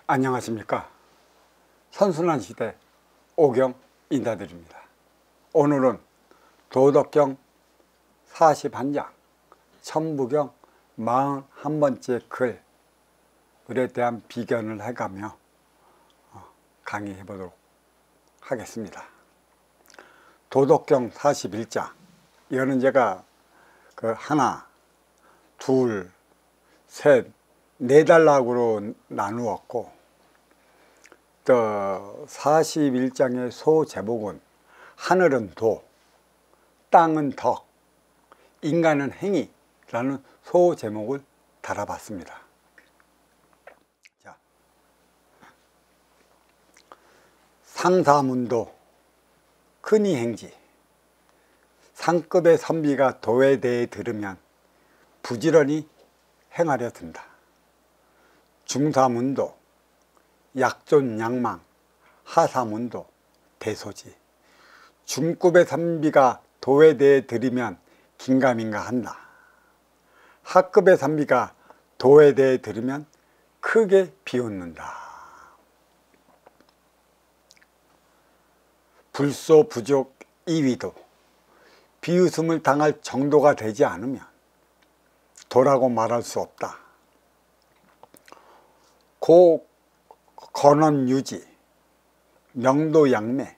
안녕하십니까. 선순환 시대 오경 인사드립니다. 오늘은 도덕경 41장 천부경 41번째 글에 대한 비견을 해가며 강의해 보도록 하겠습니다. 도덕경 41장, 이거는 제가 하나, 둘, 셋, 네 단락으로 나누었고, 또 41장의 소제목은 하늘은 도, 땅은 덕, 인간은 행위라는 소제목을 달아봤습니다. 자, 상사문도 큰이행지, 상급의 선비가 도에 대해 들으면 부지런히 행하려 든다. 중사문도 약존양망, 하사문도 대소지. 중급의 선비가 도에 대해 들으면 긴가민가 한다. 하급의 선비가 도에 대해 들으면 크게 비웃는다. 불소 부족 이위도, 비웃음을 당할 정도가 되지 않으면 도라고 말할 수 없다. 고 건원유지, 명도양매,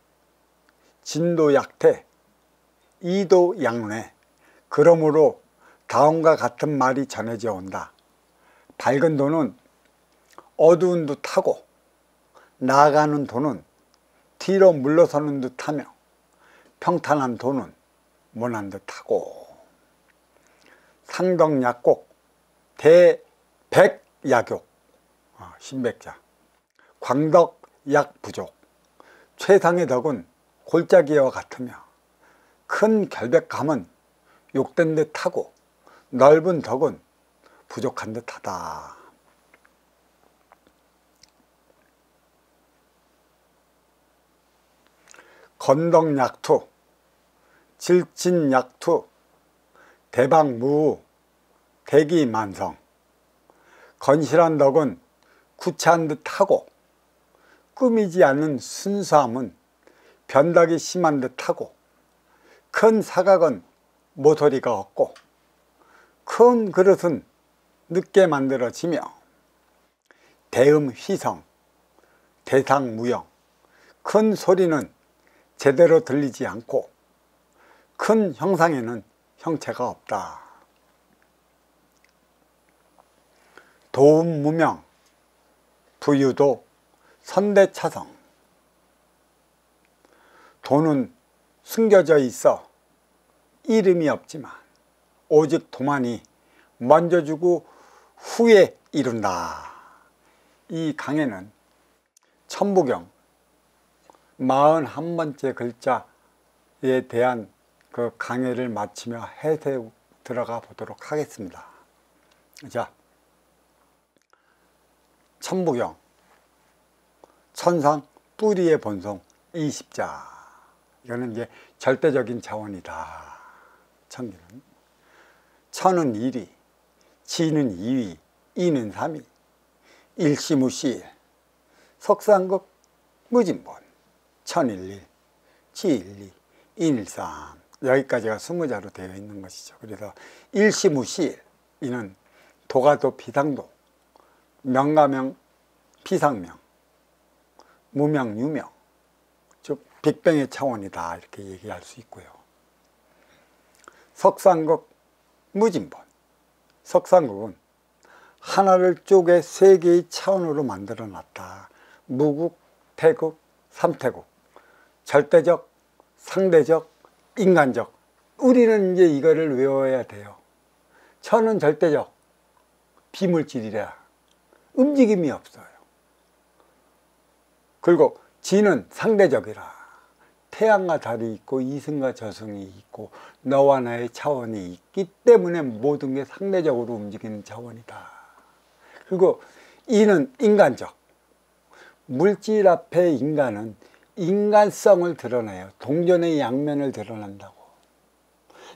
진도약태, 이도양뇌. 그러므로 다음과 같은 말이 전해져 온다. 밝은 도는 어두운 듯하고 나아가는 도는 뒤로 물러서는 듯하며 평탄한 도는 모난 듯하고. 상덕약곡 대백약욕, 신백자. 광덕약부족, 최상의 덕은 골짜기와 같으며 큰 결백감은 욕된 듯하고 넓은 덕은 부족한 듯하다. 건덕약투, 질친약투, 대박무우, 대기만성. 건실한 덕은 구차한 듯하고 꾸미지 않는 순수함은 변덕이 심한 듯하고, 큰 사각은 모서리가 없고 큰 그릇은 늦게 만들어지며 대음휘성, 대상무형. 큰 소리는 제대로 들리지 않고 큰 형상에는 형체가 없다. 도움무명, 부유도, 선대차성. 도는 숨겨져 있어 이름이 없지만 오직 도만이 먼저 주고 후에 이룬다. 이 강에는 천부경 41번째 글자에 대한 그 강의를 마치며 해석에 들어가 보도록 하겠습니다. 자, 천부경 천상 뿌리의 본성 20자. 이거는 이제 절대적인 차원이다. 천기는 천은 일이, 지는 이위, 이는 삼위, 일시무시, 석상극 무진본, 천일일, 지일리, 인일삼. 여기까지가 20자로 되어 있는 것이죠. 그래서 일시무시, 이는 도가도 비상도, 명가명 비상명, 무명 유명, 즉 빅뱅의 차원이다, 이렇게 얘기할 수 있고요. 석상극 무진본, 석상극은 하나를 쪼개 세 개의 차원으로 만들어 놨다. 무국, 태국, 삼태국, 절대적, 상대적, 인간적. 우리는 이제 이거를 외워야 돼요. 천은 절대적, 비물질이라 움직임이 없어요. 그리고 지는 상대적이라 태양과 달이 있고 이승과 저승이 있고 너와 나의 차원이 있기 때문에 모든 게 상대적으로 움직이는 차원이다. 그리고 이는 인간적, 물질 앞에 인간은 인간성을 드러내요. 동전의 양면을 드러낸다고.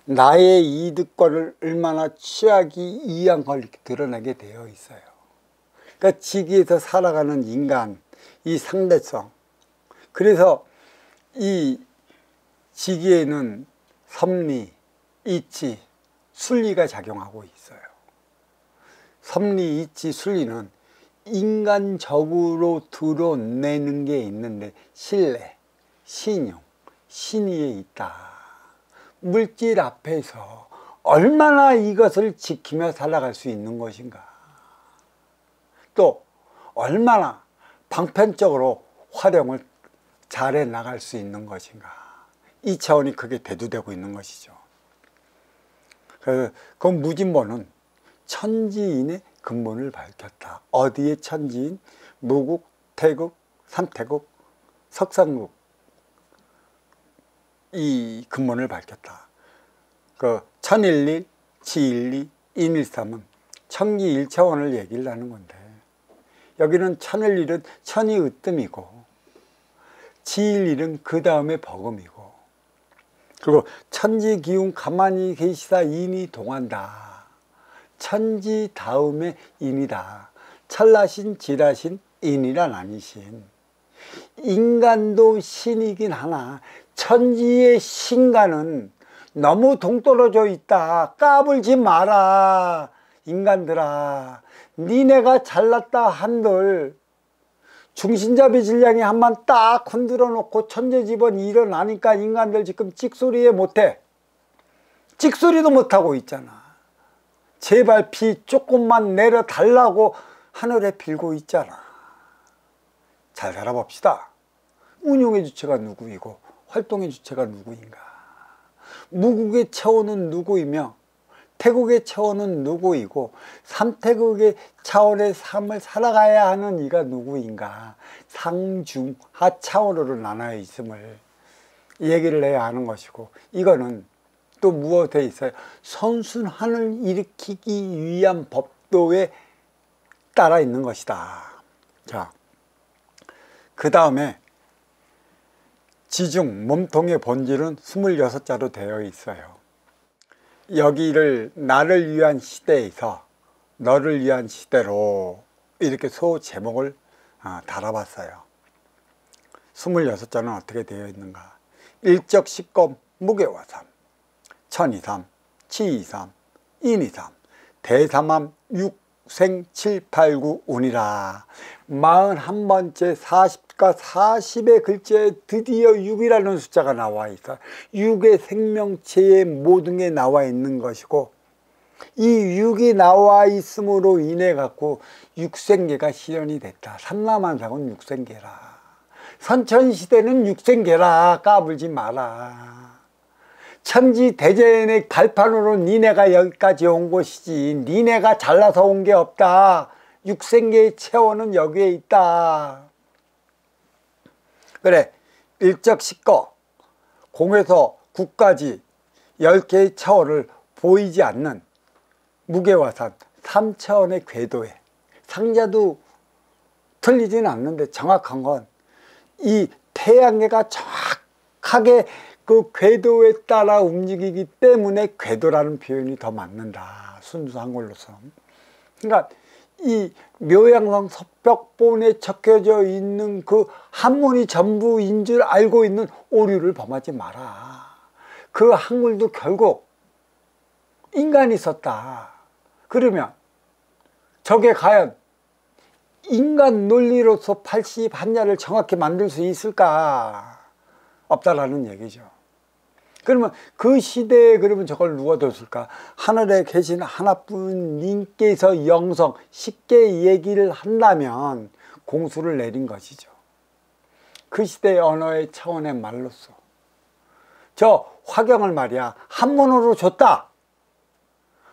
나의 이득권을 얼마나 취하기 위한 걸 이렇게 드러내게 되어 있어요. 그러니까 지기에서 살아가는 인간, 이 상대성. 그래서 이 지기에는 섭리, 이치, 순리가 작용하고 있어요. 섭리, 이치, 순리는 인간적으로 드러내는 게 있는데 신뢰, 신용, 신의에 있다. 물질 앞에서 얼마나 이것을 지키며 살아갈 수 있는 것인가. 또 얼마나 방편적으로 활용을 잘해 나갈 수 있는 것인가. 이 차원이 크게 대두되고 있는 것이죠. 그 무진보는 천지인의 근본을 밝혔다. 어디에 천지인? 무국, 태국, 삼태국, 석상국 이 근본을 밝혔다. 그 천일일, 지일리, 인일삼은 천기 일차원을 얘기를 하는 건데 여기는 천일일은 천이 으뜸이고 지일일은 그 다음에 버금이고 그리고 천지기운 가만히 계시다 인이 동한다. 천지 다음에 인이다. 찰나신 지라신 인이란 아니신. 인간도 신이긴 하나 천지의 신간은 너무 동떨어져 있다. 까불지 마라. 인간들아, 니네가 잘났다 한들 중신잡이 질량이 한번 딱 흔들어 놓고 천재지변이 일어나니까 인간들 지금 찍소리에 못해. 찍소리도 못하고 있잖아. 제발 비 조금만 내려달라고 하늘에 빌고 있잖아. 잘 살아봅시다. 운용의 주체가 누구이고 활동의 주체가 누구인가. 무국의 차원은 누구이며 태국의 차원은 누구이고 삼태국의 차원의 삶을 살아가야 하는 이가 누구인가. 상중하 차원으로 나눠 있음을 얘기를 해야 하는 것이고 이거는 또 무엇에 있어요? 선순환을 일으키기 위한 법도에 따라 있는 것이다. 자, 그 다음에 지중 몸통의 본질은 26자로 되어 있어요. 여기를 나를 위한 시대에서 너를 위한 시대로 이렇게 소제목을 달아봤어요. 26자는 어떻게 되어 있는가? 일적 식검 무게화삼, 천이삼, 치이삼, 인이삼, 대삼함 육생 7, 8, 9 운이라. 41번째 40과 40의 글자에 드디어 6이라는 숫자가 나와 있어. 6의 생명체의 모든 게 나와 있는 것이고 이 6이 나와 있음으로 인해 갖고 육생계가 실현이 됐다. 삼라만상은 육생계라. 선천시대는 육생계라. 까불지 마라. 천지대전의 발판으로 니네가 여기까지 온 것이지 니네가 잘나서 온 게 없다. 육생계의 체원은 여기에 있다. 그래, 일적 식거 공에서 9까지 10개의 차원을 보이지 않는 무게화산 3차원의 궤도에 상자도 틀리지는 않는데 정확한 건 이 태양계가 정확하게 그 궤도에 따라 움직이기 때문에 궤도라는 표현이 더 맞는다. 순수 한글로서. 그러니까 이 묘양성 서벽본에 적혀져 있는 그 한문이 전부인 줄 알고 있는 오류를 범하지 마라. 그 한글도 결국 인간이 썼다. 그러면 저게 과연 인간 논리로서 80한자를 정확히 만들 수 있을까? 없다라는 얘기죠. 그러면 그 시대에 그러면 저걸 누가 뒀을까? 하늘에 계신 하나뿐 님께서 영성 쉽게 얘기를 한다면 공수를 내린 것이죠. 그 시대의 언어의 차원의 말로서 저 화경을 말이야 한문으로 줬다.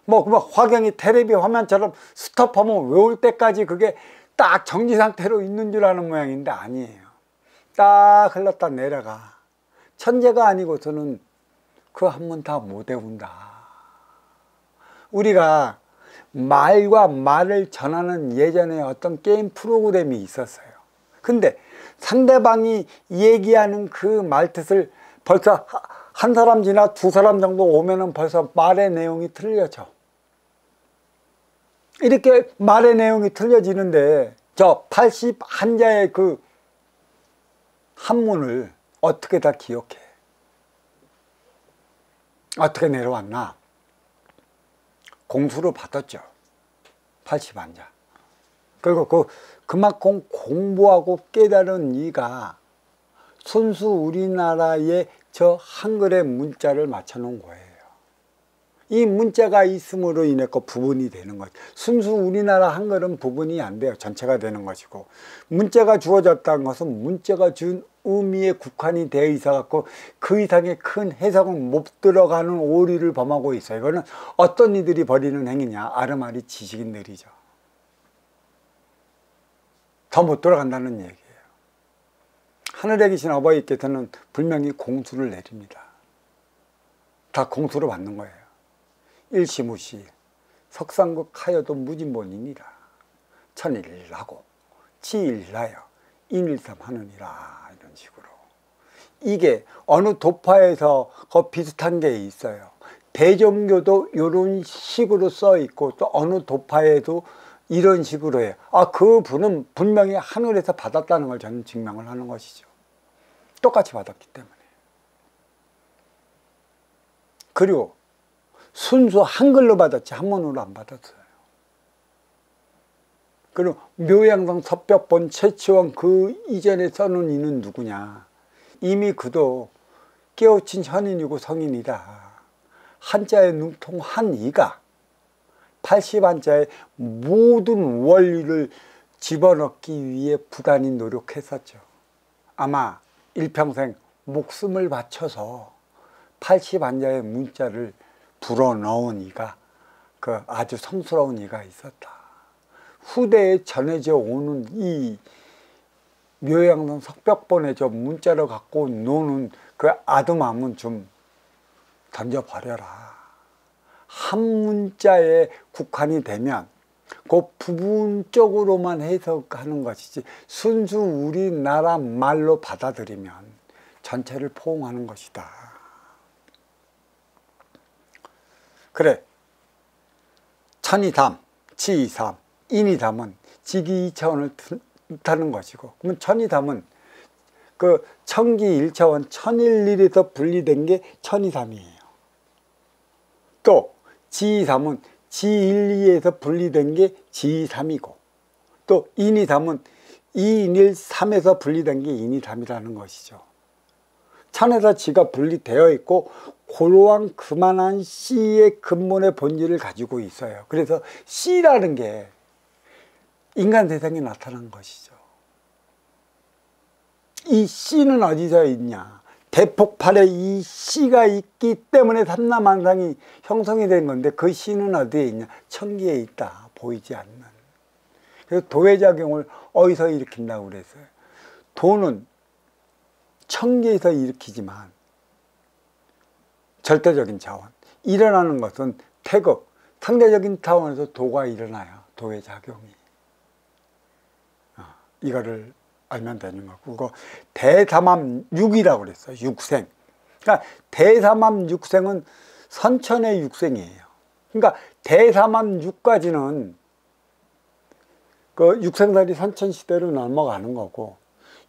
뭐 화경이 테레비 화면처럼 스톱하면 외울 때까지 그게 딱 정지 상태로 있는 줄 아는 모양인데 아니에요. 딱 흘렀다 내려가. 천재가 아니고서는 그 한문 다 못 외운다. 우리가 말과 말을 전하는 예전에 어떤 게임 프로그램이 있었어요. 근데 상대방이 얘기하는 그 말뜻을 벌써 한 사람 지나 두 사람 정도 오면은 벌써 말의 내용이 틀려져. 이렇게 말의 내용이 틀려지는데 저 81자의 그 한문을 어떻게 다 기억해? 어떻게 내려왔나? 공수를 받았죠. 81자. 그리고 그만큼 공부하고 깨달은 이가 순수 우리나라의 저 한글의 문자를 맞춰놓은 거예요. 이 문자가 있음으로 인해 부분이 되는 거죠. 순수 우리나라 한글은 부분이 안 돼요. 전체가 되는 것이고, 문자가 주어졌다는 것은 문자가 준 의미에 국한이 되어 있어 갖고 그 이상의 큰 해석은 못 들어가는 오류를 범하고 있어요. 이거는 어떤 이들이 벌이는 행위냐? 아르마리 지식인들이죠. 더 못 들어간다는 얘기예요. 하늘에 계신 어버이께서는 분명히 공수를 내립니다. 다 공수로 받는 거예요. 일시무시 석상국 하여도 무진본이니라. 천일일하고 지일하여 인일삼 하느니라. 이런 식으로. 이게 어느 도파에서 비슷한 게 있어요. 대종교도 이런 식으로 써 있고 또 어느 도파에도 이런 식으로 해요. 그 분은 분명히 하늘에서 받았다는 걸 저는 증명을 하는 것이죠. 똑같이 받았기 때문에. 그리고 순수 한글로 받았지 한문으로 안 받았어요. 그리고 묘양성 섭벽본 최치원 그 이전에 써놓은 이는 누구냐? 이미 그도 깨우친 현인이고 성인이다. 한자에 능통한 이가 80한자의 모든 원리를 집어넣기 위해 부단히 노력했었죠. 아마 일평생 목숨을 바쳐서 80한자의 문자를 불어넣은 이가 아주 성스러운 이가 있었다. 후대에 전해져 오는 이 묘양성 석벽본의 저 문자를 갖고 노는 그 아드맘은 좀 던져버려라. 한 문자에 국한이 되면 그 부분적으로만 해석하는 것이지 순수 우리나라 말로 받아들이면 전체를 포옹하는 것이다. 그래, 천이담, 치이삼, 인이담은 지기 2차원을 뜻하는 것이고, 그러면 천이담은 그 천기 1차원 천일일에서 분리된 게 천이삼이에요. 또 지이삼은 지일이에서 분리된 게 지이삼이고, 또 인이삼은 이인일삼에서 분리된 게 인이삼이라는 것이죠. 천에서 지가 분리되어 있고 그러한 그만한 씨의 근본의 본질을 가지고 있어요. 그래서 씨라는 게 인간 세상에 나타난 것이죠. 이 씨는 어디서 있냐? 대폭발에 이 씨가 있기 때문에 삼라만상이 형성이 된 건데 그 씨는 어디에 있냐? 천기에 있다. 보이지 않는. 그래서 도회작용을 어디서 일으킨다고 그랬어요? 도는 천기에서 일으키지만 절대적인 차원, 일어나는 것은 태극, 상대적인 차원에서 도가 일어나요. 도의 작용이. 이거를 알면 되는 거고, 그거 대삼합육이라고 그랬어요. 육생. 그러니까 대삼합육생은 선천의 육생이에요. 그러니까 대삼합육까지는 그 육생살이 선천시대로 넘어가는 거고,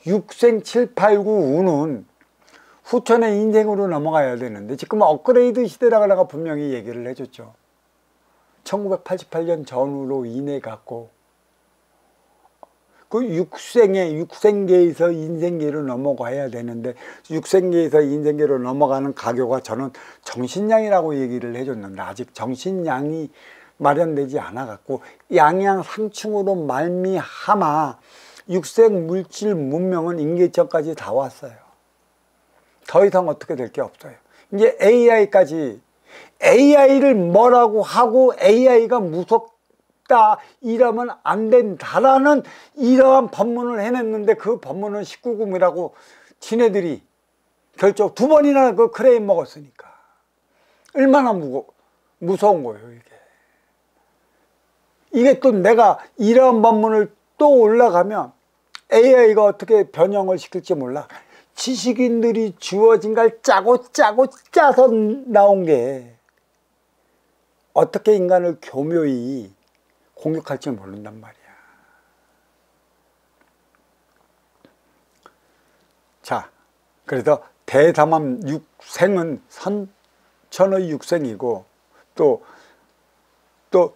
육생 7, 8, 9, 우는 후천의 인생으로 넘어가야 되는데 지금 업그레이드 시대라고 내가 분명히 얘기를 해줬죠. 1988년 전후로 인해 갖고 그 육생계에서 인생계로 넘어가야 되는데 육생계에서 인생계로 넘어가는 가교가 저는 정신량이라고 얘기를 해줬는데 아직 정신량이 마련되지 않아 갖고 양양상충으로 말미암아 육생 물질 문명은 인계점까지 다 왔어요. 더 이상 어떻게 될 게 없어요. 이제 AI까지, AI를 뭐라고 하고 AI가 무섭다 이러면 안 된다라는 이러한 법문을 해냈는데 그 법문은 19금이라고 지네들이 결정 2번이나 그 크레임 먹었으니까 얼마나 무서운 거예요. 이게 또 내가 이러한 법문을 또 올라가면 AI가 어떻게 변형을 시킬지 몰라. 지식인들이 주어진 걸 짜고 짜서 나온 게 어떻게 인간을 교묘히 공격할 줄 모른단 말이야. 자, 그래서 대담함 육생은 선천의 육생이고 또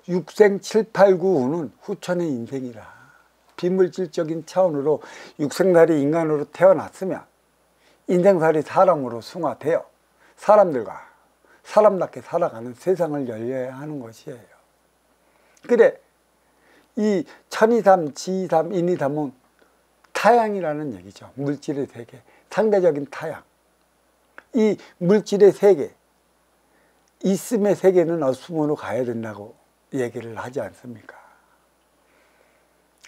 육생 7, 8, 9, 는 후천의 인생이라. 비물질적인 차원으로 육생살이 인간으로 태어났으면 인생살이 사람으로 승화되어 사람들과 사람답게 살아가는 세상을 열려야 하는 것이에요. 그래, 이 천이삼, 지이삼, 인이삼은 타양이라는 얘기죠. 물질의 세계, 상대적인 타양. 이 물질의 세계, 있음의 세계는 없음으로 가야 된다고 얘기를 하지 않습니까?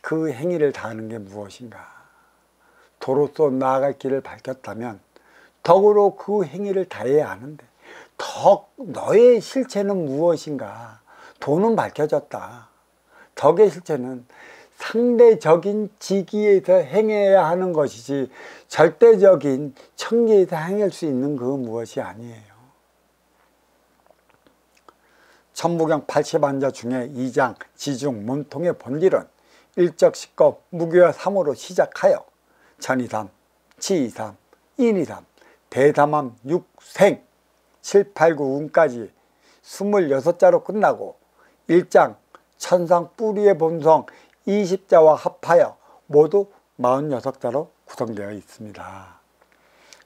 그 행위를 다하는 게 무엇인가? 도로서 나아갈 길을 밝혔다면 덕으로 그 행위를 다해야 하는데 너의 실체는 무엇인가? 도는 밝혀졌다. 덕의 실체는 상대적인 지기에서 행해야 하는 것이지 절대적인 천기에서 행할 수 있는 그 무엇이 아니에요. 천부경 80안자 중에 2장 지중 몸통의 본질은 일적식겁 무교와 삼으로 시작하여 천이삼, 치이삼, 인이삼, 대담함 육생 7, 8, 9운까지 26자로 끝나고 1장 천상 뿌리의 본성 20자와 합하여 모두 46자로 구성되어 있습니다.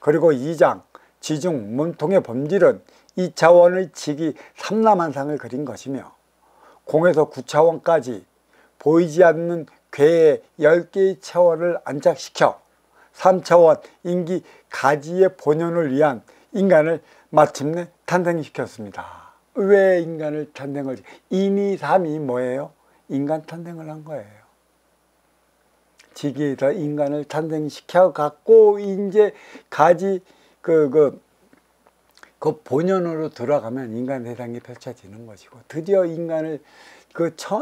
그리고 2장 지중 몸통의 본질은 2차원의 직이 삼라만상을 그린 것이며 공에서 9차원까지 보이지 않는 괴의 10개의 차원을 안착시켜 3차원 인기 가지의 본연을 위한 인간을 마침내 탄생시켰습니다. 왜 인간을 탄생을, 인이 삼이 뭐예요? 인간 탄생을 한 거예요. 지기에서 인간을 탄생시켜 갖고 이제 가지 그 본연으로 들어가면 인간 세상이 펼쳐지는 것이고, 드디어 인간을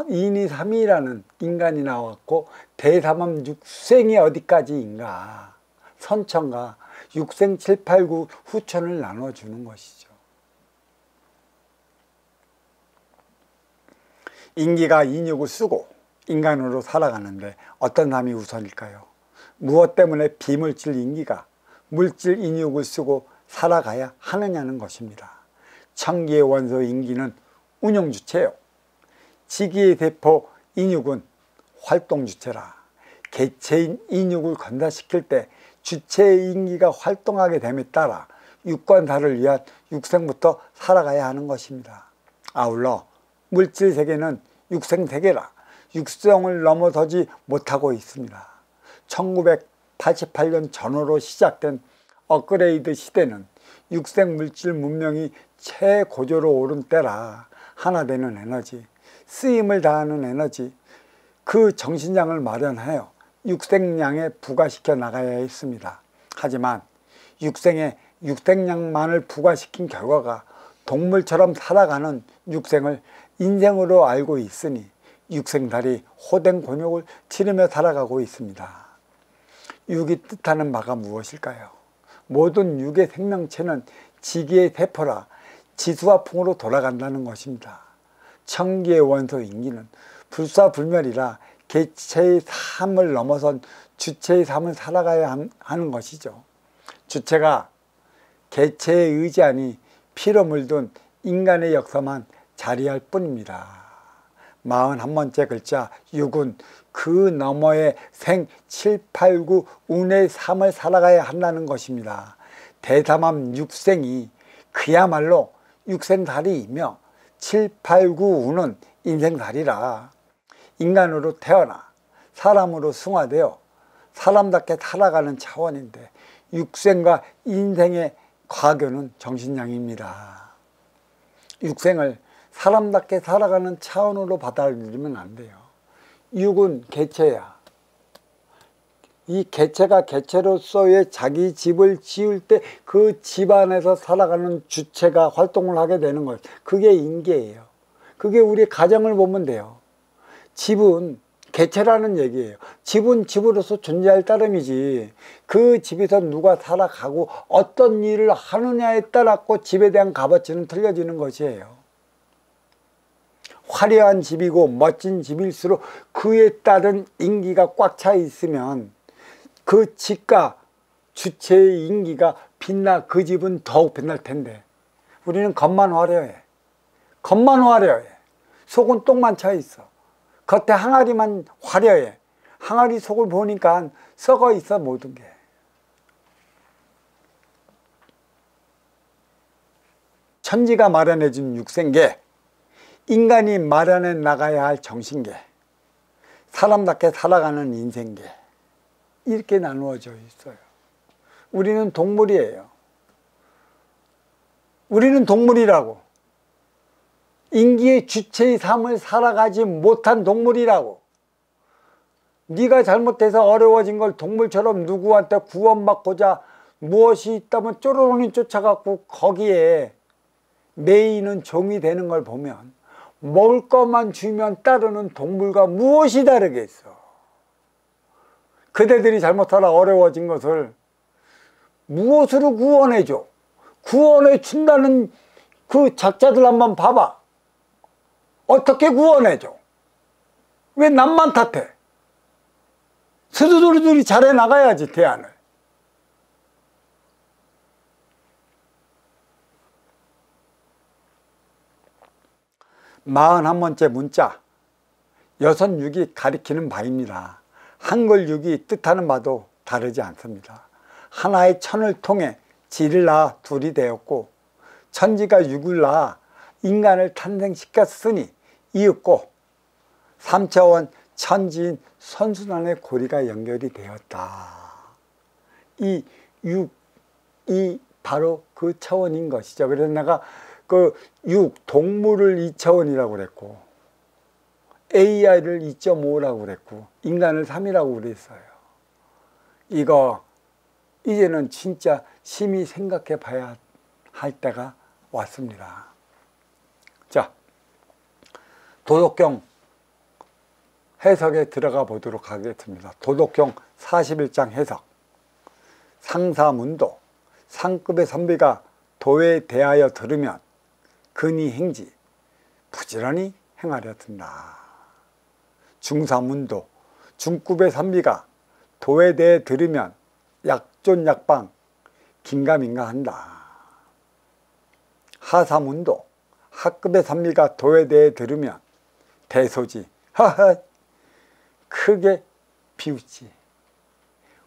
인이 삼이라는 인간이 나왔고, 대담함 육생이 어디까지인가, 선천과 육생 7, 8, 9 후천을 나눠주는 것이죠. 인기가 인육을 쓰고 인간으로 살아가는데 어떤 삶이 우선일까요? 무엇 때문에 비물질 인기가 물질 인육을 쓰고 살아가야 하느냐는 것입니다. 천기의 원소 인기는 운영주체요. 지기의 세포 인육은 활동주체라. 개체인 인육을 건사시킬 때 주체의 인기가 활동하게 됨에 따라 육관사를 위한 육생부터 살아가야 하는 것입니다. 아울러 물질세계는 육생세계라 육성을 넘어서지 못하고 있습니다. 1988년 전후로 시작된 업그레이드 시대는 육생물질 문명이 최고조로 오른 때라 하나 되는 에너지, 쓰임을 다하는 에너지, 그 정신량을 마련하여 육생량에 부과시켜 나가야 했습니다. 하지만 육생량만을 부과시킨 결과가 동물처럼 살아가는 육생을 인생으로 알고 있으니 육생살이 호된 곤욕을 치르며 살아가고 있습니다. 육이 뜻하는 바가 무엇일까요? 모든 육의 생명체는 지기의 세포라 지수와 풍으로 돌아간다는 것입니다. 천기의 원소 인기는 불사불멸이라 개체의 삶을 넘어선 주체의 삶을 살아가야 하는 것이죠. 주체가 개체에 의지하니 피로 물든 인간의 역사만 자리할 뿐입니다. 41번째 글자 육은 그 너머의 생 7, 8, 9 운의 삶을 살아가야 한다는 것입니다. 대담함 육생이 그야말로 육생살이이며 7, 8, 9 운은 인생살이라 인간으로 태어나 사람으로 승화되어 사람답게 살아가는 차원인데 육생과 인생의 과교는 정신량입니다. 육생을 사람답게 살아가는 차원으로 받아들이면 안 돼요. 육은 개체야. 이 개체가 개체로서의 자기 집을 지을 때 그 집 안에서 살아가는 주체가 활동을 하게 되는 것, 그게 인계예요. 그게 우리 가정을 보면 돼요. 집은 개체라는 얘기예요. 집은 집으로서 존재할 따름이지 그 집에서 누가 살아가고 어떤 일을 하느냐에 따라 집에 대한 값어치는 틀려지는 것이에요. 화려한 집이고 멋진 집일수록 그에 따른 인기가 꽉 차 있으면 그 집과 주체의 인기가 빛나 그 집은 더욱 빛날 텐데 우리는 겉만 화려해. 겉만 화려해. 속은 똥만 차 있어. 겉에 항아리만 화려해. 항아리 속을 보니까 썩어 있어 모든 게. 천지가 마련해 준 육생계, 인간이 마련해 나가야 할 정신계, 사람답게 살아가는 인생계, 이렇게 나누어져 있어요. 우리는 동물이에요. 우리는 동물이라고. 인기의 주체의 삶을 살아가지 못한 동물이라고. 네가 잘못해서 어려워진 걸 동물처럼 누구한테 구원받고자 무엇이 있다면 쪼르르니 쫓아갖고 거기에 매이는 종이 되는 걸 보면 먹을 것만 주면 따르는 동물과 무엇이 다르겠어. 그대들이 잘못하다 어려워진 것을 무엇으로 구원해줘? 구원해 준다는 그 작자들 한번 봐봐. 어떻게 구원해줘? 왜 남만 탓해? 스스로들이 잘해 나가야지 대안을. 41번째 문자, 여섯 육이 가리키는 바입니다. 한글 육이 뜻하는 바도 다르지 않습니다. 하나의 천을 통해 질을 낳아 둘이 되었고 천지가 육을 낳아 인간을 탄생시켰으니 이윽고 3차원 천지인 선순환의 고리가 연결이 되었다. 이 육이 바로 그 차원인 것이죠. 그래서 내가 그 동물을 2차원이라고 그랬고 AI를 2.5라고 그랬고 인간을 3이라고 그랬어요. 이거 이제는 진짜 심히 생각해 봐야 할 때가 왔습니다. 자, 도덕경 해석에 들어가 보도록 하겠습니다. 도덕경 41장 해석. 상사문도, 상급의 선비가 도에 대하여 들으면 근이 행지 부지런히 행하려 든다. 중사문도, 중급의 선비가 도에 대해 들으면 약존약방 긴가민가 한다. 하사문도, 하급의 선비가 도에 대해 들으면 대소지 하하 크게 비웃지.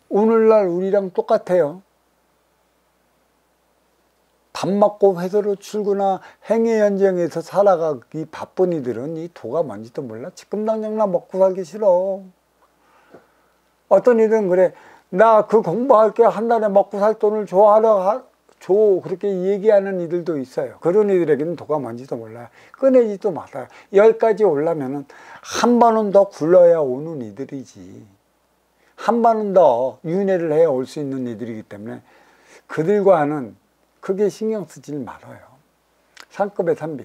오늘날 우리랑 똑같아요. 밥 먹고 회사로 출근하 행위 현장에서 살아가기 바쁜 이들은 이 도가 뭔지도 몰라. 지금 당장 나 먹고 살기 싫어. 어떤 이들은 그래, 나 그 공부할게, 한 달에 먹고 살 돈을 줘, 그렇게 얘기하는 이들도 있어요. 그런 이들에게는 도가 뭔지도 몰라요. 꺼내지도 말아요. 10가지 올라면은 한 번은 더 굴러야 오는 이들이지, 한 번은 더 윤회를 해야 올 수 있는 이들이기 때문에 그들과는 크게 신경 쓰지 말아요. 상급의 선비,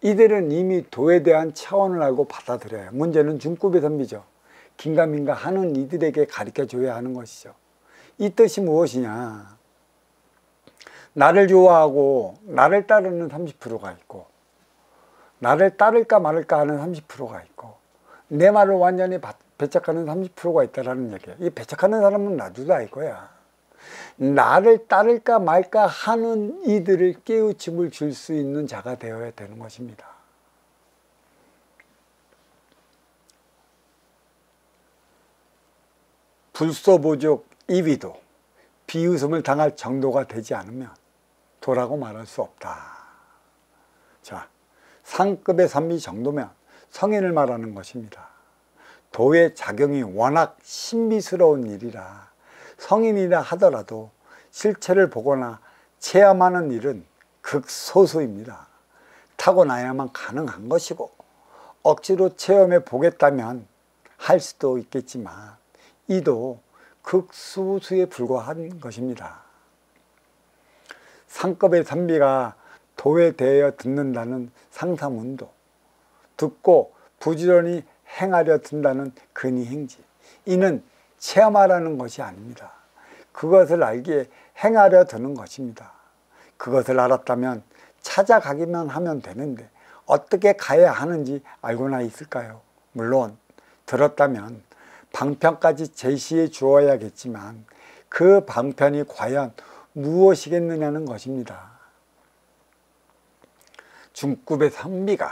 이들은 이미 도에 대한 차원을 알고 받아들여요. 문제는 중급의 선비죠. 긴가민가 하는 이들에게 가르쳐줘야 하는 것이죠. 이 뜻이 무엇이냐? 나를 좋아하고 나를 따르는 30%가 있고, 나를 따를까 말을까 하는 30%가 있고, 내 말을 완전히 배척하는 30%가 있다는 얘기예요. 이 배척하는 사람은 나도 알 거야. 나를 따를까 말까 하는 이들을 깨우침을 줄 수 있는 자가 되어야 되는 것입니다. 불소보족 2위도 비웃음을 당할 정도가 되지 않으면 도라고 말할 수 없다. 자, 상급의 선비 정도면 성인을 말하는 것입니다. 도의 작용이 워낙 신비스러운 일이라 성인이라 하더라도 실체를 보거나 체험하는 일은 극소수입니다. 타고나야만 가능한 것이고, 억지로 체험해 보겠다면 할 수도 있겠지만 이도 극소수에 불과한 것입니다. 상급의 선비가 도에 대하여 듣는다는 상사문도, 듣고 부지런히 행하려 든다는 근위행지, 이는 체험하라는 것이 아닙니다. 그것을 알기에 행하려 드는 것입니다. 그것을 알았다면 찾아가기만 하면 되는데 어떻게 가야 하는지 알고나 있을까요? 물론 들었다면 방편까지 제시해 주어야겠지만 그 방편이 과연 무엇이겠느냐는 것입니다. 중급의 선비가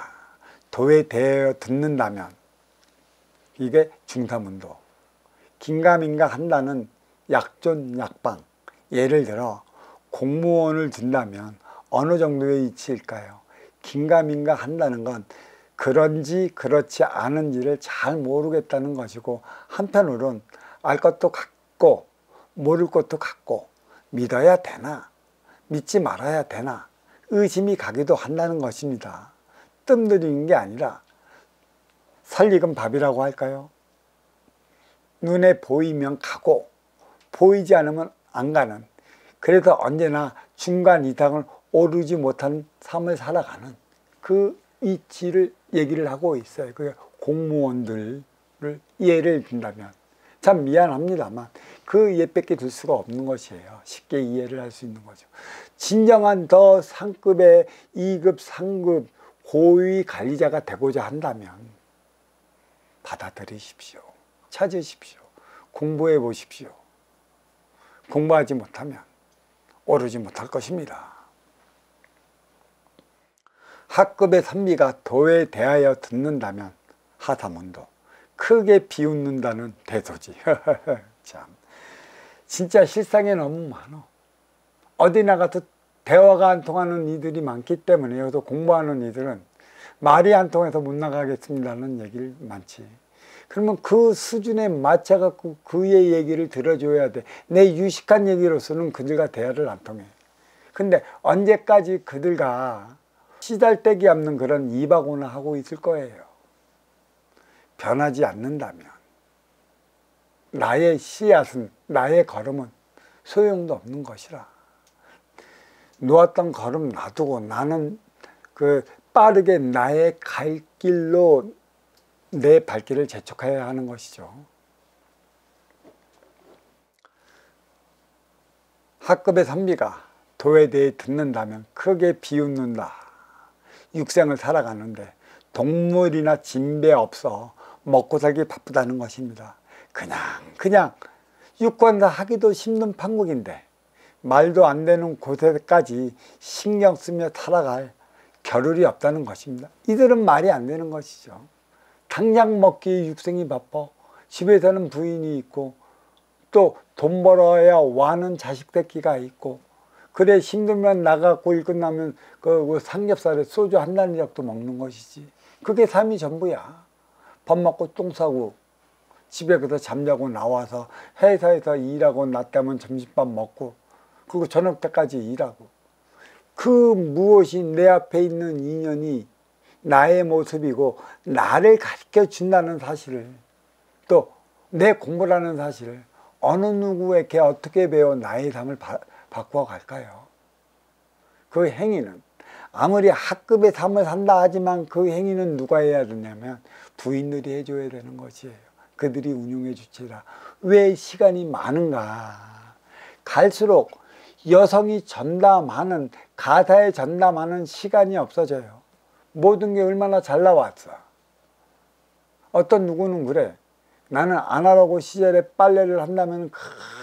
도에 대하여 듣는다면 이게 중사문도. 긴가민가 한다는 약존 약방. 예를 들어 공무원을 둔다면 어느 정도의 이치일까요? 긴가민가 한다는 건 그런지 그렇지 않은지를 잘 모르겠다는 것이고, 한편으론 알 것도 같고 모를 것도 같고, 믿어야 되나 믿지 말아야 되나 의심이 가기도 한다는 것입니다. 뜸들이는 게 아니라 설익은 밥이라고 할까요? 눈에 보이면 가고 보이지 않으면 안 가는, 그래서 언제나 중간 이상을 오르지 못한 삶을 살아가는 그 이치를 얘기를 하고 있어요. 그 공무원들을 예를 든다면, 참 미안합니다만 그 예밖에 들 수가 없는 것이에요. 쉽게 이해를 할 수 있는 거죠. 진정한 더 상급의 2급, 3급 고위 관리자가 되고자 한다면 받아들이십시오. 찾으십시오. 공부해 보십시오. 공부하지 못하면 오르지 못할 것입니다. 하급의 선비가 도에 대하여 듣는다면 하사문도. 크게 비웃는다는 대소지. 참, 진짜 실상에 너무 많어. 어디 나가도 대화가 안 통하는 이들이 많기 때문에, 여기서 공부하는 이들은 말이 안 통해서 못 나가겠습니다는 얘기를 많지. 그러면 그 수준에 맞춰갖고 그의 얘기를 들어줘야 돼. 내 유식한 얘기로서는 그들과 대화를 안 통해. 근데 언제까지 그들과 시달대기 없는 그런 이바고나 하고 있을 거예요. 변하지 않는다면 나의 씨앗은, 나의 걸음은 소용도 없는 것이라. 놓았던 걸음 놔두고 나는 그 빠르게 나의 갈 길로 내 발길을 재촉해야 하는 것이죠. 하급의 선비가 도에 대해 듣는다면 크게 비웃는다. 육생을 살아가는데 동물이나 진배 없어 먹고 살기 바쁘다는 것입니다. 그냥 유권자 하기도 힘든 판국인데 말도 안 되는 곳에까지 신경 쓰며 살아갈 겨를이 없다는 것입니다. 이들은 말이 안 되는 것이죠. 당장 먹기에 육생이 바빠. 집에서는 부인이 있고 또 돈 벌어야 와는 자식 새끼가 있고, 그래 힘들면 나가고 일 끝나면 그 삼겹살에 소주 한 잔이라도 먹는 것이지. 그게 삶이 전부야. 밥 먹고 똥 싸고 집에 가서 잠자고 나와서 회사에서 일하고 낮되면 점심밥 먹고 그리고 저녁 때까지 일하고, 그 무엇이 내 앞에 있는 인연이 나의 모습이고 나를 가르쳐 준다는 사실을, 또 내 공부라는 사실을 어느 누구에게 어떻게 배워 나의 삶을 바꾸어 갈까요? 그 행위는 아무리 학급의 삶을 산다 하지만 그 행위는 누가 해야 되냐면 부인들이 해줘야 되는 것이에요. 그들이 운용해 주치라. 왜 시간이 많은가? 갈수록 여성이 전담하는, 가사에 전담하는 시간이 없어져요. 모든 게 얼마나 잘 나왔어. 어떤 누구는 그래. 나는 아날로그 시절에 빨래를 한다면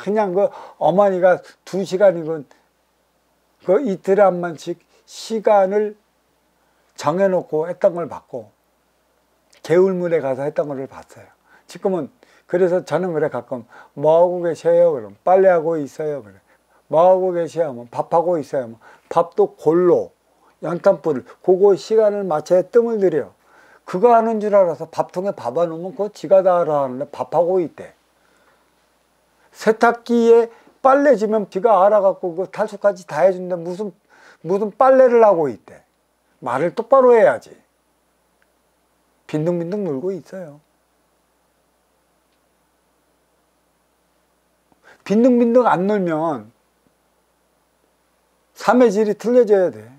그냥 그 어머니가 2시간이건 그 이틀에 한 번씩 시간을 정해놓고 했던 걸 봤고, 개울물에 가서 했던 걸 봤어요. 지금은 그래서 저는 그래, 가끔 뭐하고 계셔요? 그럼 빨래하고 있어요. 그래. 뭐하고 계셔요? 뭐 밥하고 있어요. 뭐 밥도 골로 연탄불을 그거 시간을 맞춰야 뜸을 들여. 그거 하는 줄 알아서 밥통에 밥 안 오면 그거 지가 다 알아 하는데 밥하고 있대. 세탁기에 빨래 지면 비가 알아갖고 그 탈수까지 다 해준다. 무슨 빨래를 하고 있대. 말을 똑바로 해야지. 빈둥빈둥 놀고 있어요. 빈둥빈둥 안 놀면 삶의 질이 틀려져야 돼.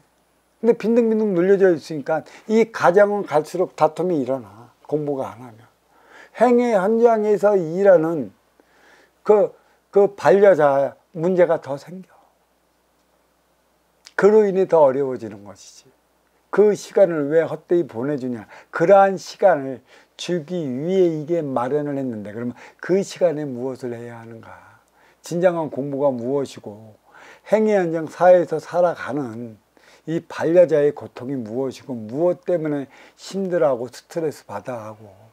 근데 빈둥빈둥 눌려져 있으니까 이 가정은 갈수록 다툼이 일어나. 공부가 안 하면. 행의 현장에서 일하는 그 반려자 문제가 더 생겨. 그로 인해 더 어려워지는 것이지. 그 시간을 왜 헛되이 보내주냐. 그러한 시간을 주기 위해 이게 마련을 했는데, 그러면 그 시간에 무엇을 해야 하는가. 진정한 공부가 무엇이고, 행위현정 사회에서 살아가는 이 반려자의 고통이 무엇이고, 무엇 때문에 힘들어하고 스트레스 받아하고,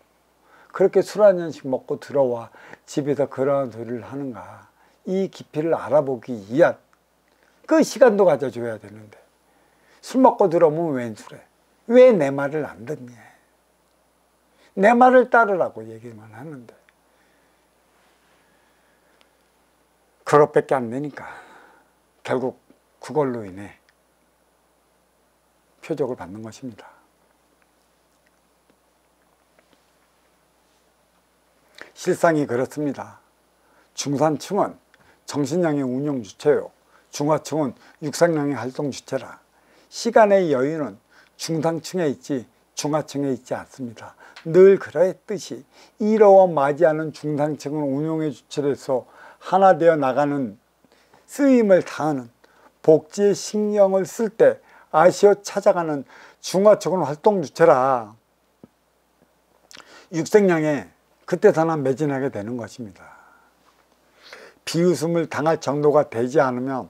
그렇게 술 한 잔씩 먹고 들어와 집에서 그러한 소리를 하는가. 이 깊이를 알아보기 위한 그 시간도 가져줘야 되는데, 술 먹고 들어오면 웬술해. 왜 내 말을 안 듣냐. 내 말을 따르라고 얘기만 하는데, 그것밖에 안 되니까 결국 그걸로 인해 표적을 받는 것입니다. 실상이 그렇습니다. 중산층은 정신량의 운영 주체요, 중하층은 육상량의 활동 주체라. 시간의 여유는 중상층에 있지 중하층에 있지 않습니다. 늘 그랬듯이 이로와 맞이하는 중상층은 운용의 주체로서 하나 되어 나가는 쓰임을 다하는 복지의 신경을 쓸 때 아쉬워 찾아가는 중하층은 활동 주체라 육생량에 그때서나 매진하게 되는 것입니다. 비웃음을 당할 정도가 되지 않으면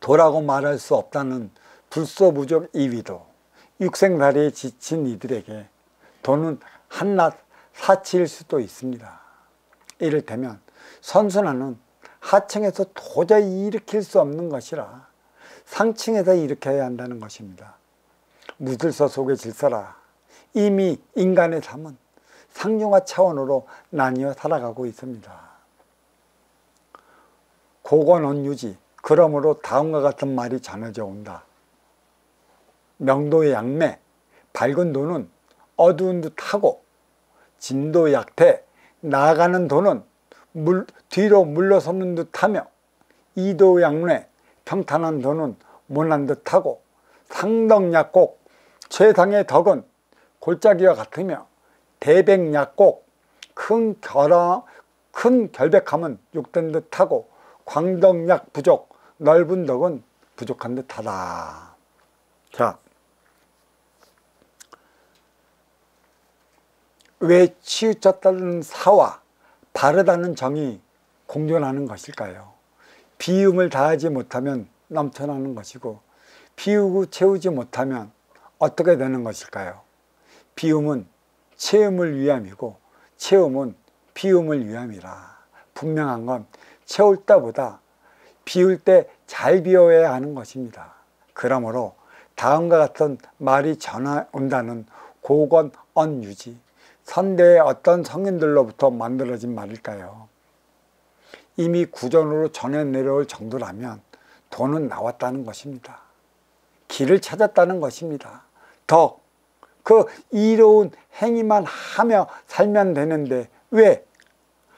도라고 말할 수 없다는 불소부적 이위도 육생살이에 지친 이들에게 돈은 한낱 사치일 수도 있습니다. 이를테면 선순환은 하층에서 도저히 일으킬 수 없는 것이라 상층에서 일으켜야 한다는 것입니다. 무질서 속의 질서라 이미 인간의 삶은 상중하 차원으로 나뉘어 살아가고 있습니다. 고건언유지, 그러므로 다음과 같은 말이 전해져 온다. 명도의 양매, 밝은 돈은 어두운 듯하고 진도 약태, 나아가는 돈은 뒤로 물러서는 듯하며 이도양뇌, 평탄한 돈은 못난 듯하고 상덕약곡, 최상의 덕은 골짜기와 같으며 대백약곡, 큰 결백함은 욕된 듯하고 광덕약 부족, 넓은 덕은 부족한 듯하다. 자, 왜 치우쳤다는 사와 바르다는 정이 공존하는 것일까요? 비움을 다하지 못하면 넘쳐나는 것이고 비우고 채우지 못하면 어떻게 되는 것일까요? 비움은 채움을 위함이고 채움은 비움을 위함이라. 분명한 건 채울 때보다 비울 때 잘 비워야 하는 것입니다. 그러므로 다음과 같은 말이 전해온다는 고건언유지, 선대의 어떤 성인들로부터 만들어진 말일까요? 이미 구전으로 전해 내려올 정도라면 돈은 나왔다는 것입니다. 길을 찾았다는 것입니다. 더 그 이로운 행위만 하며 살면 되는데 왜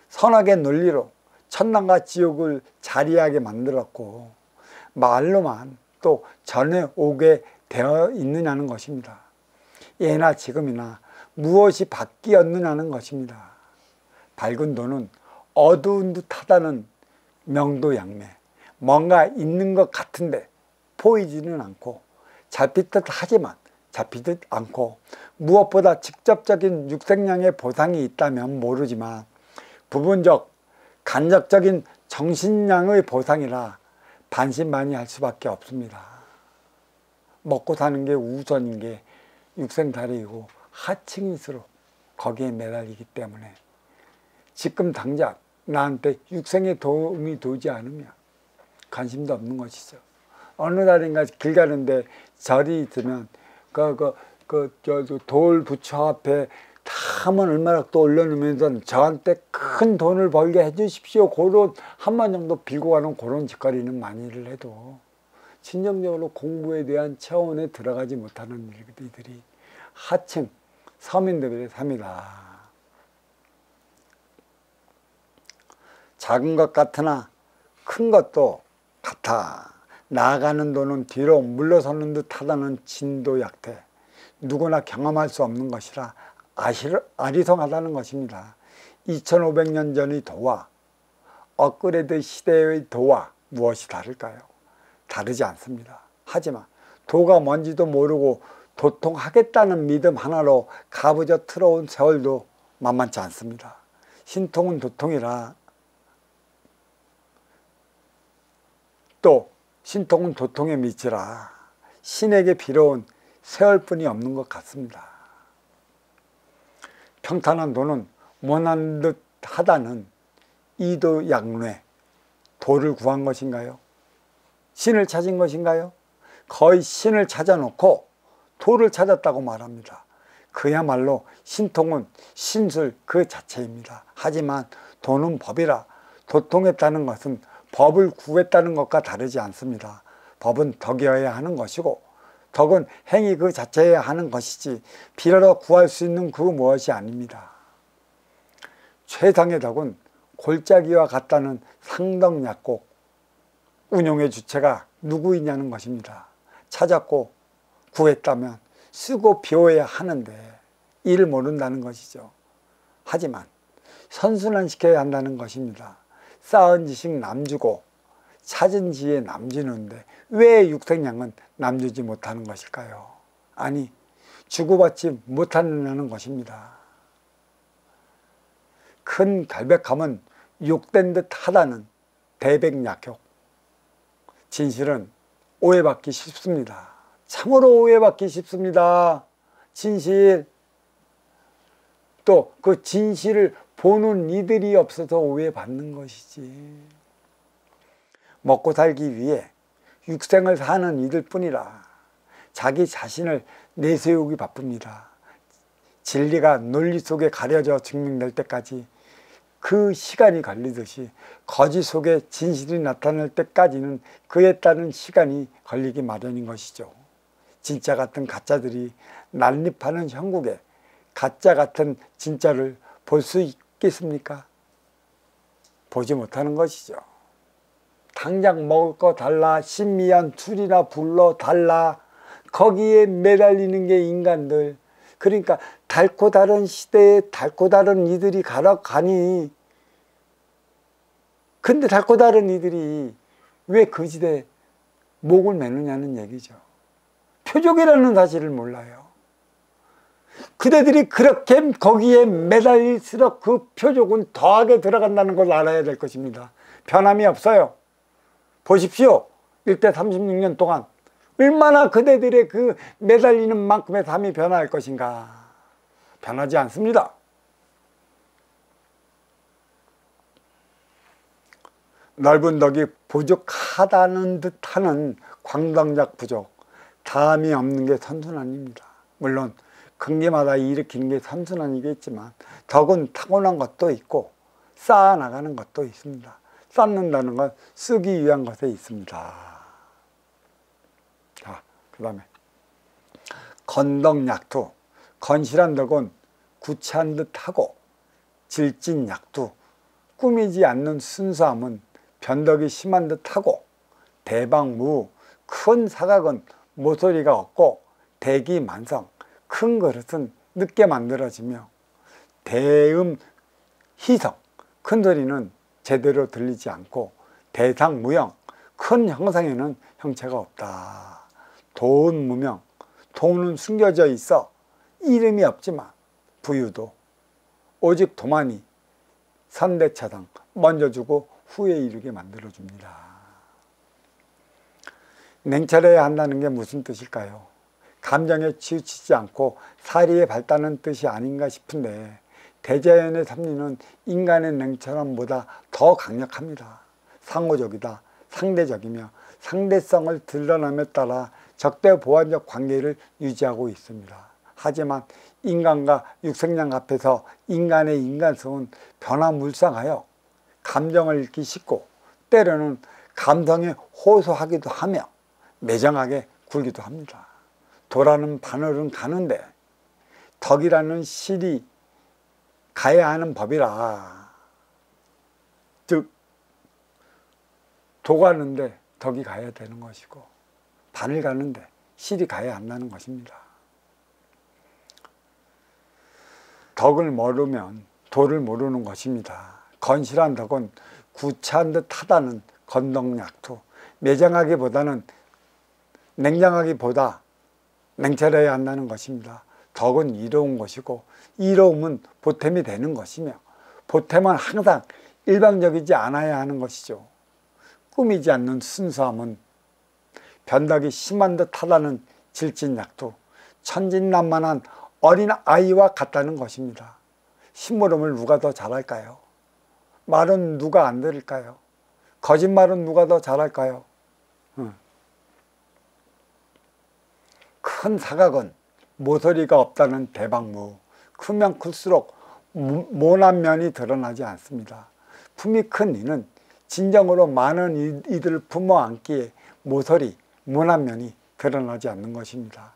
선악의 논리로 천당과 지옥을 자리하게 만들었고 말로만 또 전해오게 되어 있느냐는 것입니다. 예나 지금이나 무엇이 바뀌었느냐는 것입니다. 밝은 돈은 어두운 듯하다는 명도양매, 뭔가 있는 것 같은데 보이지는 않고 잡히듯 하지만 잡히듯 않고 무엇보다 직접적인 육생량의 보상이 있다면 모르지만 부분적 간접적인 정신량의 보상이라 반신반의할 수밖에 없습니다. 먹고 사는 게 우선인 게 육생살이이고 하층일수록 거기에 매달리기 때문에 지금 당장 나한테 육생에 도움이 되지 않으면 관심도 없는 것이죠. 어느 날인가 길 가는데 절이 있으면 돌 부처 앞에 다만 얼마나 또 올려놓으면서 저한테 큰 돈을 벌게 해주십시오. 그런 한만 정도 빌고 가는 그런 짓거리는 많이를 해도 진정적으로 공부에 대한 차원에 들어가지 못하는 일들이 하층 서민들의 삶이다. 작은 것 같으나 큰 것도 같아. 나아가는 돈은 뒤로 물러서는 듯 하다는 진도약태. 누구나 경험할 수 없는 것이라 아리송하다는 것입니다. 2500년 전의 도와 업그레이드 시대의 도와 무엇이 다를까요? 다르지 않습니다. 하지만 도가 뭔지도 모르고 도통하겠다는 믿음 하나로 가부져 틀어온 세월도 만만치 않습니다. 신통은 도통이라, 또 신통은 도통의 밑이라 신에게 빌어온 세월뿐이 없는 것 같습니다. 평탄한 도는 모난 듯 하다는 이도양뇌, 도를 구한 것인가요? 신을 찾은 것인가요? 거의 신을 찾아놓고 도를 찾았다고 말합니다. 그야말로 신통은 신술 그 자체입니다. 하지만 도는 법이라 도통했다는 것은 법을 구했다는 것과 다르지 않습니다. 법은 덕이어야 하는 것이고 덕은 행위 그 자체여야 하는 것이지 빌어서 구할 수 있는 그 무엇이 아닙니다. 최상의 덕은 골짜기와 같다는 상덕약곡 운용의 주체가 누구이냐는 것입니다. 찾았고 구했다면 쓰고 비워야 하는데 이를 모른다는 것이죠. 하지만 선순환시켜야 한다는 것입니다. 쌓은 지식 남주고 찾은 지혜 남주는데 왜 육생양은 남주지 못하는 것일까요? 아니, 주고받지 못하는 것입니다. 큰 결백함은 욕된 듯 하다는 대백약효. 진실은 오해받기 쉽습니다. 참으로 오해받기 쉽습니다. 진실. 또 그 진실을 보는 이들이 없어서 오해받는 것이지. 먹고 살기 위해 육생을 사는 이들 뿐이라 자기 자신을 내세우기 바쁩니다. 진리가 논리 속에 가려져 증명될 때까지 그 시간이 걸리듯이 거짓 속에 진실이 나타날 때까지는 그에 따른 시간이 걸리기 마련인 것이죠. 진짜 같은 가짜들이 난립하는 형국에 가짜 같은 진짜를 볼 수 있겠습니까? 보지 못하는 것이죠. 당장 먹을 거 달라, 신미한 술이나 불러 달라, 거기에 매달리는 게 인간들. 그러니까 닳고 다른 시대에 닳고 다른 이들이 가니, 근데 닳고 다른 이들이 왜 그 시대에 목을 매느냐는 얘기죠. 표적이라는 사실을 몰라요. 그대들이 그렇게 거기에 매달릴수록 그 표적은 더하게 들어간다는 걸 알아야 될 것입니다. 변함이 없어요. 보십시오. 1대 36년 동안 얼마나 그대들의 그 매달리는 만큼의 삶이 변화할 것인가. 변하지 않습니다. 넓은 덕이 부족하다는 듯하는 광당작 부족, 다함이 없는 게 선순환입니다. 물론 근기마다 일으키는 게 선순환이겠지만 덕은 타고난 것도 있고 쌓아나가는 것도 있습니다. 쌓는다는 건 쓰기 위한 것에 있습니다. 자, 그 다음에 건덕약투, 건실한 덕은 구차한 듯하고 질진약투, 꾸미지 않는 순수함은 변덕이 심한 듯하고 대방무, 큰 사각은 모서리가 없고 대기만성, 큰 그릇은 늦게 만들어지며 대음 희성, 큰 소리는 제대로 들리지 않고 대상무형, 큰 형상에는 형체가 없다. 도운무명, 도는 숨겨져 있어 이름이 없지만 부유도 오직 도만이 선대차상 먼저 주고 후에 이르게 만들어줍니다. 냉철해야 한다는 게 무슨 뜻일까요? 감정에 치우치지 않고 사리에 밝다는 뜻이 아닌가 싶은데 대자연의 섭리는 인간의 냉철함보다 더 강력합니다. 상호적이다, 상대적이며 상대성을 드러남에 따라 적대보완적 관계를 유지하고 있습니다. 하지만 인간과 육생양 앞에서 인간의 인간성은 변화무쌍하여 감정을 잃기 쉽고 때로는 감성에 호소하기도 하며 매정하게 굴기도 합니다. 도라는 바늘은 가는데 덕이라는 실이 가야 하는 법이라, 즉 도 가는데 덕이 가야 되는 것이고 바늘 가는데 실이 가야 한다는 것입니다. 덕을 모르면 도를 모르는 것입니다. 건실한 덕은 구차한 듯 하다는 건덕약투, 매정하기보다는 냉정하기보다 냉철해야 한다는 것입니다. 덕은 이로운 것이고 이로움은 보탬이 되는 것이며 보탬은 항상 일방적이지 않아야 하는 것이죠. 꾸미지 않는 순수함은 변덕이 심한 듯하다는 질진약도 천진난만한 어린 아이와 같다는 것입니다. 심부름을 누가 더 잘할까요? 말은 누가 안 들을까요? 거짓말은 누가 더 잘할까요? 큰 사각은 모서리가 없다는 대방무. 크면 클수록 모난 면이 드러나지 않습니다. 품이 큰 이는 진정으로 많은 이들을 품어 안기에 모서리, 모난 면이 드러나지 않는 것입니다.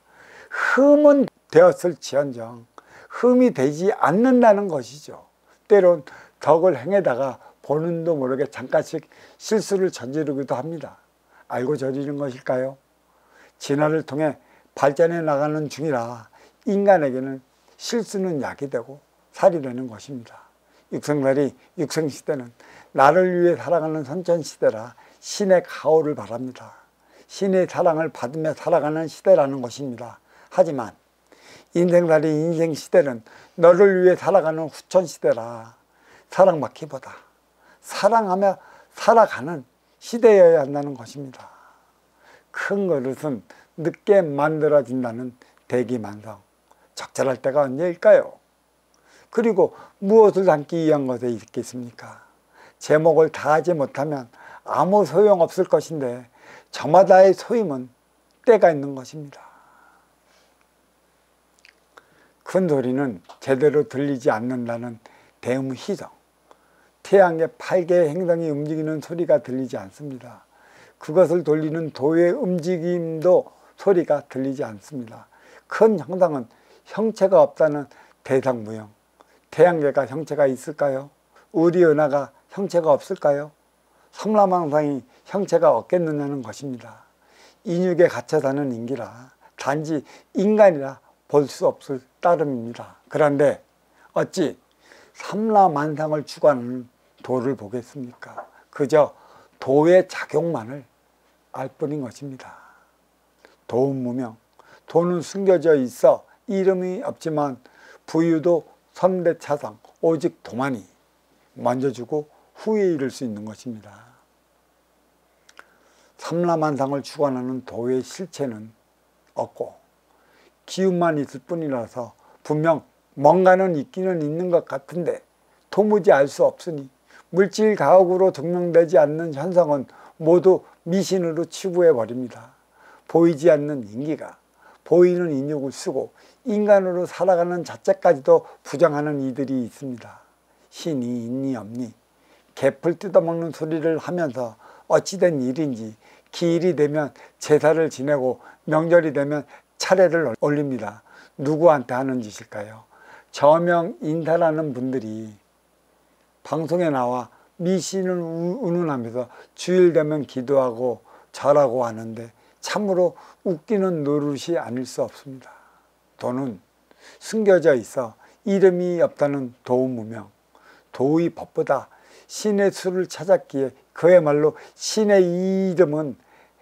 흠은 되었을지언정 흠이 되지 않는다는 것이죠. 때론 덕을 행에다가 보는도 모르게 잠깐씩 실수를 저지르기도 합니다. 알고 저지른 것일까요? 진화를 통해 발전해 나가는 중이라 인간에게는 실수는 약이 되고 살이 되는 것입니다. 육생살이 육생시대는 나를 위해 살아가는 선천시대라 신의 가호를 바랍니다. 신의 사랑을 받으며 살아가는 시대라는 것입니다. 하지만 인생살이 인생시대는 너를 위해 살아가는 후천시대라 사랑받기보다 사랑하며 살아가는 시대여야 한다는 것입니다. 큰 그릇은 늦게 만들어진다는 대기만성. 적절할 때가 언제일까요? 그리고 무엇을 담기 위한 것에 있겠습니까? 제목을 다하지 못하면 아무 소용없을 것인데 저마다의 소임은 때가 있는 것입니다. 큰 소리는 제대로 들리지 않는다는 대음희성. 태양의 8개의 행성이 움직이는 소리가 들리지 않습니다. 그것을 돌리는 도의 움직임도 소리가 들리지 않습니다. 큰 형상은 형체가 없다는 대상무형. 태양계가 형체가 있을까요? 의리은하가 형체가 없을까요? 삼라망상이 형체가 없겠느냐는 것입니다. 인육에 갇혀 사는 인기라 단지 인간이라 볼 수 없을 따름입니다. 그런데 어찌 삼라만상을 추구하는 도를 보겠습니까? 그저 도의 작용만을 알 뿐인 것입니다. 도은 무명, 도는 숨겨져 있어 이름이 없지만 부유도 선대차상, 오직 도만이 먼저 주고 후에 이를 수 있는 것입니다. 삼라만상을 추구하는 도의 실체는 없고 기운만 있을 뿐이라서 분명 뭔가는 있기는 있는 것 같은데 도무지 알 수 없으니 물질 가옥으로 증명되지 않는 현상은 모두 미신으로 치부해버립니다. 보이지 않는 인기가 보이는 인욕을 쓰고 인간으로 살아가는 자체까지도 부정하는 이들이 있습니다. 신이 있니 없니 개풀 뜯어먹는 소리를 하면서 어찌된 일인지 기일이 되면 제사를 지내고 명절이 되면 차례를 올립니다. 누구한테 하는 짓일까요? 저명 인사라는 분들이 방송에 나와 미신을 운운하면서 주일 되면 기도하고 절하고 하는데 참으로 웃기는 노릇이 아닐 수 없습니다. 도는 숨겨져 있어 이름이 없다는 도무명. 도의 법보다 신의 수를 찾았기에 그야말로 신의 이름은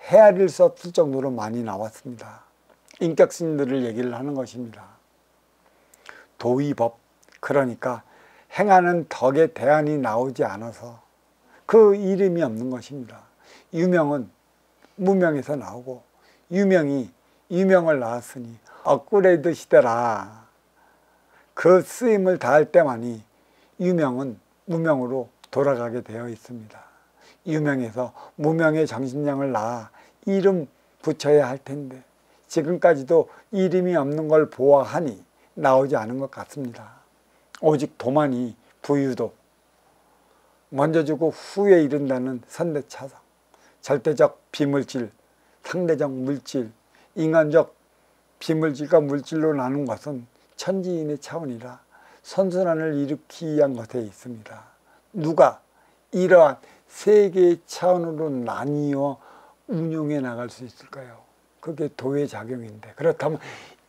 헤아릴 수 없을 정도로 많이 나왔습니다. 인격신들을 얘기를 하는 것입니다. 도의 법, 그러니까 행하는 덕의 대안이 나오지 않아서 그 이름이 없는 것입니다. 유명은 무명에서 나오고 유명이 유명을 낳았으니 업그레이드 시대라 그 쓰임을 다할 때만이 유명은 무명으로 돌아가게 되어 있습니다. 유명에서 무명의 정신량을 낳아 이름 붙여야 할 텐데 지금까지도 이름이 없는 걸 보아하니 나오지 않은 것 같습니다. 오직 도만이 부유도 먼저 주고 후에 이른다는 선대차상, 절대적 비물질, 상대적 물질, 인간적 비물질과 물질로 나눈 것은 천지인의 차원이라 선순환을 일으키기 위한 것에 있습니다. 누가 이러한 세 개의 차원으로 나뉘어 운용해 나갈 수 있을까요? 그게 도의 작용인데 그렇다면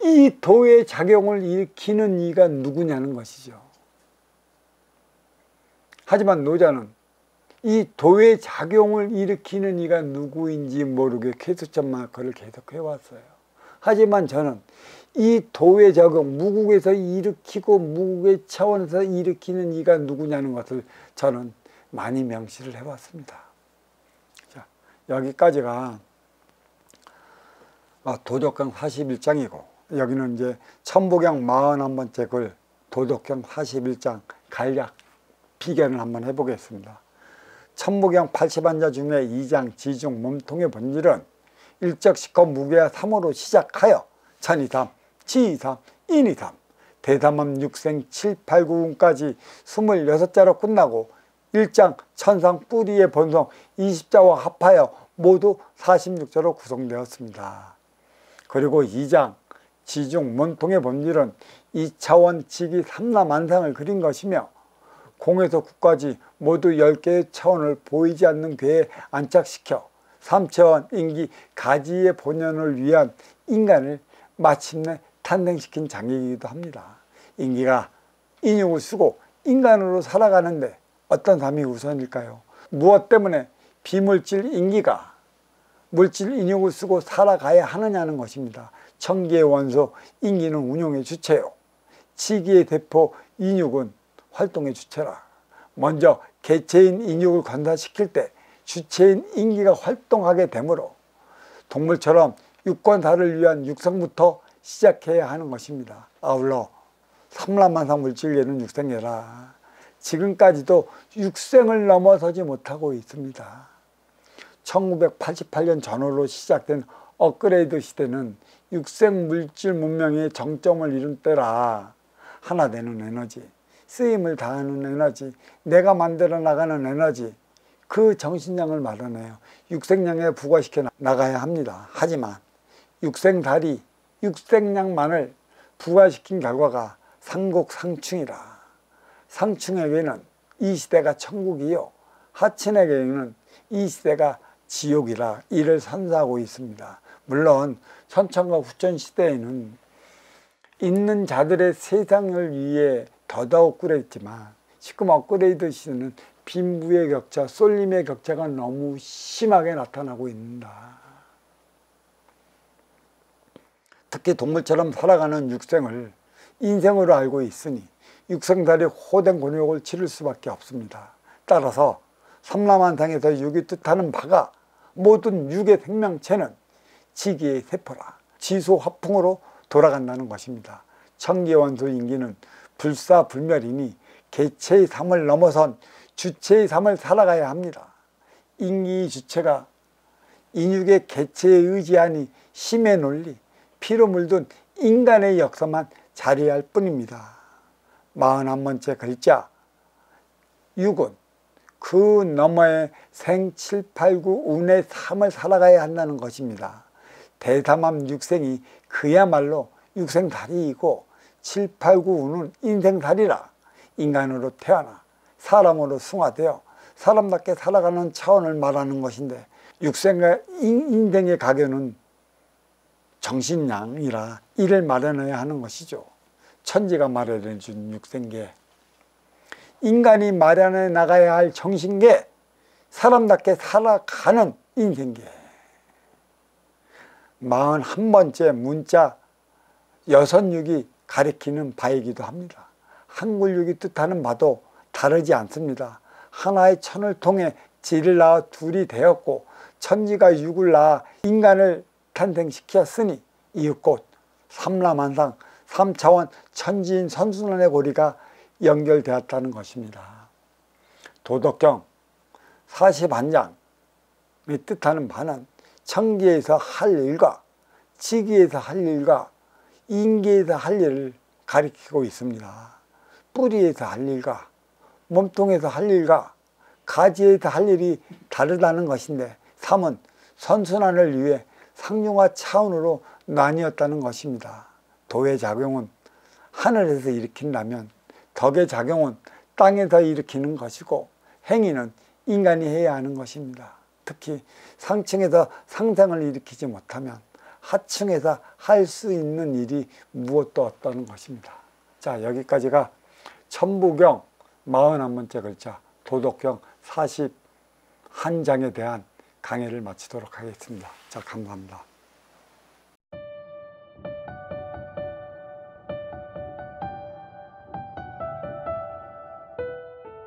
이 도의 작용을 일으키는 이가 누구냐는 것이죠. 하지만 노자는 이 도의 작용을 일으키는 이가 누구인지 모르게 쾌수점 마크를 계속 해왔어요. 하지만 저는 이 도의 작용, 무국에서 일으키고 무국의 차원에서 일으키는 이가 누구냐는 것을 저는 많이 명시를 해왔습니다. 자, 여기까지가 도덕경 41장이고 여기는 이제 천부경 41번째 글 도덕경 41장 간략 비견을 한번 해보겠습니다. 천부경 80안자 중에 2장 지중 몸통의 본질은 일적식호 무게와 3으로 시작하여 천이삼, 지이삼, 인이삼, 대담함 육생 7, 8, 9운까지 26자로 끝나고 1장 천상 뿌리의 본성 20자와 합하여 모두 46자로 구성되었습니다. 그리고 2장 지중 몸통의 본질은 2차원 지기 3라만상을 그린 것이며 공에서 국까지 모두 10개의 차원을 보이지 않는 괴에 안착시켜 3차원 인기 가지의 본연을 위한 인간을 마침내 탄생시킨 장이기도 합니다. 인기가 인육을 쓰고 인간으로 살아가는데 어떤 삶이 우선일까요? 무엇 때문에 비물질 인기가 물질 인육을 쓰고 살아가야 하느냐는 것입니다. 천기의 원소 인기는 운용의 주체요, 지기의 대포 인육은 활동의 주체라. 먼저 개체인 인육을 관사시킬 때 주체인 인기가 활동하게 되므로 동물처럼 육권사를 위한 육성부터 시작해야 하는 것입니다. 아울러 삼라만상 물질계는 육생계라. 지금까지도 육생을 넘어서지 못하고 있습니다. 1988년 전후로 시작된 업그레이드 시대는 육생 물질 문명의 정점을 이룬 때라. 하나 되는 에너지, 쓰임을 다하는 에너지, 내가 만들어 나가는 에너지, 그 정신량을 말하네요. 육생량에 부과시켜 나가야 합니다. 하지만 육생다리, 육생량만을 부과시킨 결과가 상곡상충이라. 상충에게는 이 시대가 천국이요, 하층에게는 이 시대가 지옥이라 이를 선사하고 있습니다. 물론 선천과 후천 시대에는 있는 자들의 세상을 위해 더더욱 그랬지만 지금 업그레이드 시대는 빈부의 격차, 쏠림의 격차가 너무 심하게 나타나고 있는다. 특히 동물처럼 살아가는 육생을 인생으로 알고 있으니 육생달이 호된 곤욕을 치를 수밖에 없습니다. 따라서 삼라만상에서 육이 뜻하는 바가 모든 육의 생명체는 지기의 세포라 지소화풍으로 돌아간다는 것입니다. 천기원소 인기는 불사불멸이니 개체의 삶을 넘어선 주체의 삶을 살아가야 합니다. 인기의 주체가 인육의 개체에 의지하니 힘의 논리, 피로 물든 인간의 역사만 자리할 뿐입니다. 41번째 글자 육은 그 너머의 생 7, 8, 9 운의 삶을 살아가야 한다는 것입니다. 대담함 육생이 그야말로 육생다리이고 7, 8, 9 운은 인생다리라. 인간으로 태어나 사람으로 승화되어 사람답게 살아가는 차원을 말하는 것인데 육생과 인생의 가교는 정신량이라 이를 마련해야 하는 것이죠. 천지가 마련해 준 육생계, 인간이 마련해 나가야 할 정신계, 사람답게 살아가는 인생계. 41번째 문자 여선육이 가리키는 바이기도 합니다. 한글육이 뜻하는 바도 다르지 않습니다. 하나의 천을 통해 질을 낳아 둘이 되었고 천지가 육을 낳아 인간을 탄생시켰으니 이윽 곧 삼라만상 3차원 천지인 선순환의 고리가 연결되었다는 것입니다. 도덕경 41장의 뜻하는 바는 천기에서 할 일과 지기에서 할 일과 인기에서 할 일을 가리키고 있습니다. 뿌리에서 할 일과 몸통에서 할 일과 가지에서 할 일이 다르다는 것인데 삼은 선순환을 위해 상중하 차원으로 나뉘었다는 것입니다. 도의 작용은 하늘에서 일으킨다면 덕의 작용은 땅에서 일으키는 것이고 행위는 인간이 해야 하는 것입니다. 특히 상층에서 상상을 일으키지 못하면 하층에서 할 수 있는 일이 무엇도 없다는 것입니다. 자, 여기까지가 천부경 41번째 글자 도덕경 한 장에 대한 강의를 마치도록 하겠습니다. 자, 감사합니다.